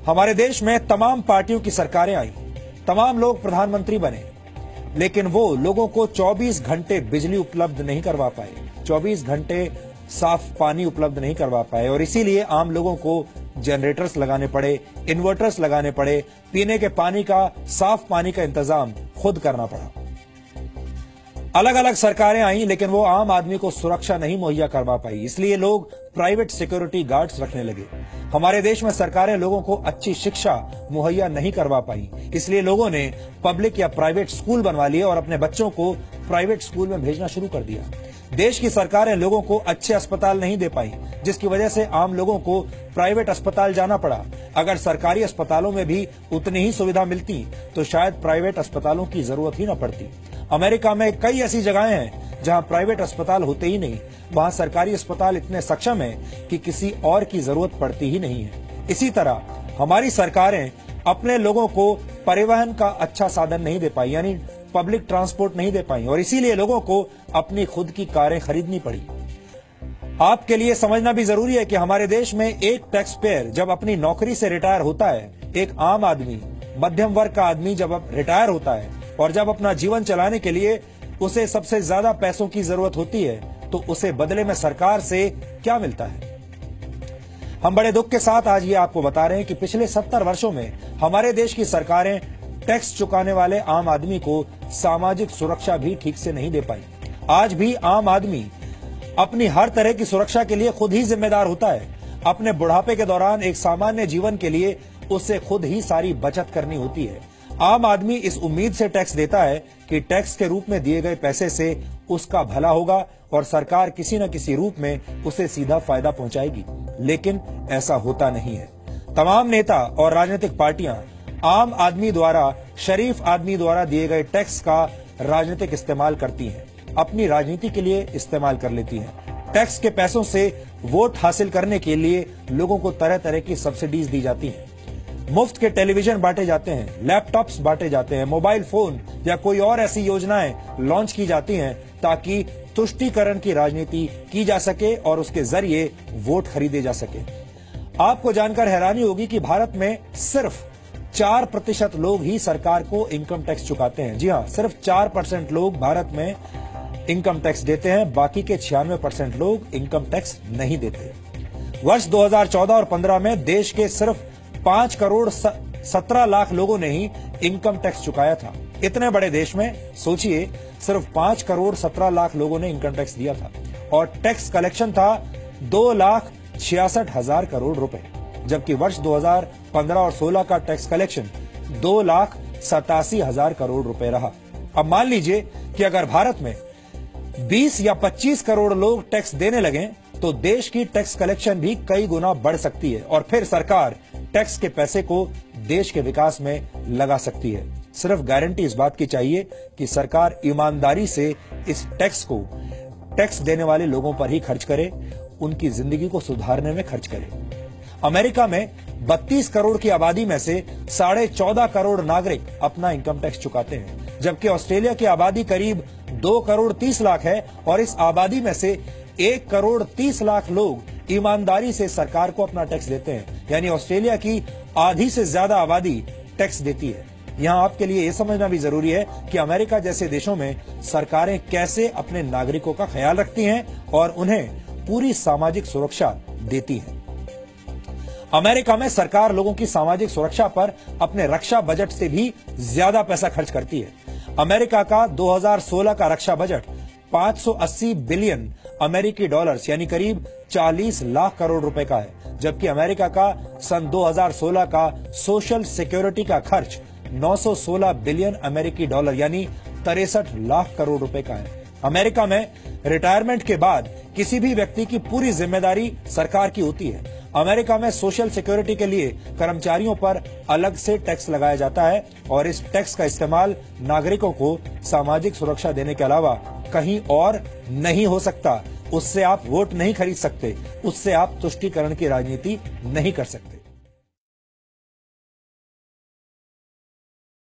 हमारे देश में तमाम पार्टियों की सरकारें आई, तमाम लोग प्रधानमंत्री बने, लेकिन वो लोगों को 24 घंटे बिजली उपलब्ध नहीं करवा पाए, 24 घंटे साफ पानी उपलब्ध नहीं करवा पाए और इसीलिए आम लोगों को जनरेटर्स लगाने पड़े, इन्वर्टर्स लगाने पड़े, पीने के पानी का, साफ पानी का इंतजाम खुद करना पड़ा। अलग अलग सरकारें आई, लेकिन वो आम आदमी को सुरक्षा नहीं मुहैया करवा पाई, इसलिए लोग प्राइवेट सिक्योरिटी गार्ड्स रखने लगे। हमारे देश में सरकारें लोगों को अच्छी शिक्षा मुहैया नहीं करवा पाई, इसलिए लोगों ने पब्लिक या प्राइवेट स्कूल बनवा लिए और अपने बच्चों को प्राइवेट स्कूल में भेजना शुरू कर दिया। देश की सरकारें लोगों को अच्छे अस्पताल नहीं दे पाई, जिसकी वजह से आम लोगों को प्राइवेट अस्पताल जाना पड़ा। अगर सरकारी अस्पतालों में भी उतनी ही सुविधा मिलती तो शायद प्राइवेट अस्पतालों की जरूरत ही न पड़ती। अमेरिका में कई ऐसी जगहें हैं जहां प्राइवेट अस्पताल होते ही नहीं, वहां सरकारी अस्पताल इतने सक्षम हैं कि किसी और की जरूरत पड़ती ही नहीं है। इसी तरह हमारी सरकारें अपने लोगों को परिवहन का अच्छा साधन नहीं दे पाई, यानी पब्लिक ट्रांसपोर्ट नहीं दे पाई और इसीलिए लोगों को अपनी खुद की कारें खरीदनी पड़ी। आपके लिए समझना भी जरूरी है कि हमारे देश में एक टैक्स पेयर जब अपनी नौकरी से रिटायर होता है, एक आम आदमी, मध्यम वर्ग का आदमी जब रिटायर होता है और जब अपना जीवन चलाने के लिए उसे सबसे ज्यादा पैसों की जरूरत होती है, तो उसे बदले में सरकार से क्या मिलता है। हम बड़े दुख के साथ आज ये आपको बता रहे हैं कि पिछले 70 वर्षों में हमारे देश की सरकारें टैक्स चुकाने वाले आम आदमी को सामाजिक सुरक्षा भी ठीक से नहीं दे पाई। आज भी आम आदमी अपनी हर तरह की सुरक्षा के लिए खुद ही जिम्मेदार होता है। अपने बुढ़ापे के दौरान एक सामान्य जीवन के लिए उसे खुद ही सारी बचत करनी होती है। आम आदमी इस उम्मीद से टैक्स देता है कि टैक्स के रूप में दिए गए पैसे से उसका भला होगा और सरकार किसी न किसी रूप में उसे सीधा फायदा पहुंचाएगी, लेकिन ऐसा होता नहीं है। तमाम नेता और राजनीतिक पार्टियां आम आदमी द्वारा, शरीफ आदमी द्वारा दिए गए टैक्स का राजनीतिक इस्तेमाल करती हैं, अपनी राजनीति के लिए इस्तेमाल कर लेती हैं। टैक्स के पैसों से वोट हासिल करने के लिए लोगों को तरह तरह की सब्सिडीज दी जाती हैं। मुफ्त के टेलीविजन बांटे जाते हैं, लैपटॉप्स बांटे जाते हैं, मोबाइल फोन या कोई और ऐसी योजनाएं लॉन्च की जाती हैं ताकि तुष्टीकरण की राजनीति की जा सके और उसके जरिए वोट खरीदे जा सके। आपको जानकर हैरानी होगी कि भारत में सिर्फ 4% लोग ही सरकार को इनकम टैक्स चुकाते हैं। जी हाँ, सिर्फ 4% लोग भारत में इनकम टैक्स देते हैं, बाकी के 96% लोग इनकम टैक्स नहीं देते। वर्ष 2014 और 15 में देश के सिर्फ 5 करोड़ 17 लाख लोगों ने ही इनकम टैक्स चुकाया था। इतने बड़े देश में सोचिए, सिर्फ 5 करोड़ 17 लाख लोगों ने इनकम टैक्स दिया था और टैक्स कलेक्शन था 2,66,000 करोड़ रुपए, जबकि वर्ष 2015 और 16 का टैक्स कलेक्शन 2,87,000 करोड़ रुपए रहा। अब मान लीजिए कि अगर भारत में 20 या 25 करोड़ लोग टैक्स देने लगे तो देश की टैक्स कलेक्शन भी कई गुना बढ़ सकती है और फिर सरकार टैक्स के पैसे को देश के विकास में लगा सकती है। सिर्फ गारंटी इस बात की चाहिए कि सरकार ईमानदारी से इस टैक्स को टैक्स देने वाले लोगों पर ही खर्च करे, उनकी जिंदगी को सुधारने में खर्च करे। अमेरिका में 32 करोड़ की आबादी में से 14.5 करोड़ नागरिक अपना इनकम टैक्स चुकाते हैं, जबकि ऑस्ट्रेलिया की आबादी करीब 2 करोड़ 30 लाख है और इस आबादी में से 1 करोड़ 30 लाख लोग ईमानदारी से सरकार को अपना टैक्स देते हैं, यानी ऑस्ट्रेलिया की आधी से ज्यादा आबादी टैक्स देती है। यहाँ आपके लिए यह समझना भी जरूरी है कि अमेरिका जैसे देशों में सरकारें कैसे अपने नागरिकों का ख्याल रखती हैं और उन्हें पूरी सामाजिक सुरक्षा देती है। अमेरिका में सरकार लोगों की सामाजिक सुरक्षा पर अपने रक्षा बजट से भी ज्यादा पैसा खर्च करती है। अमेरिका का 2016 का रक्षा बजट 580 बिलियन अमेरिकी डॉलर्स यानी करीब 40 लाख करोड़ रुपए का है, जबकि अमेरिका का सन 2016 का सोशल सिक्योरिटी का खर्च 916 बिलियन अमेरिकी डॉलर यानी 63 लाख करोड़ रुपए का है। अमेरिका में रिटायरमेंट के बाद किसी भी व्यक्ति की पूरी जिम्मेदारी सरकार की होती है। अमेरिका में सोशल सिक्योरिटी के लिए कर्मचारियों पर अलग से टैक्स लगाया जाता है और इस टैक्स का इस्तेमाल नागरिकों को सामाजिक सुरक्षा देने के अलावा कहीं और नहीं हो सकता। उससे आप वोट नहीं खरीद सकते, उससे आप तुष्टीकरण की राजनीति नहीं कर सकते।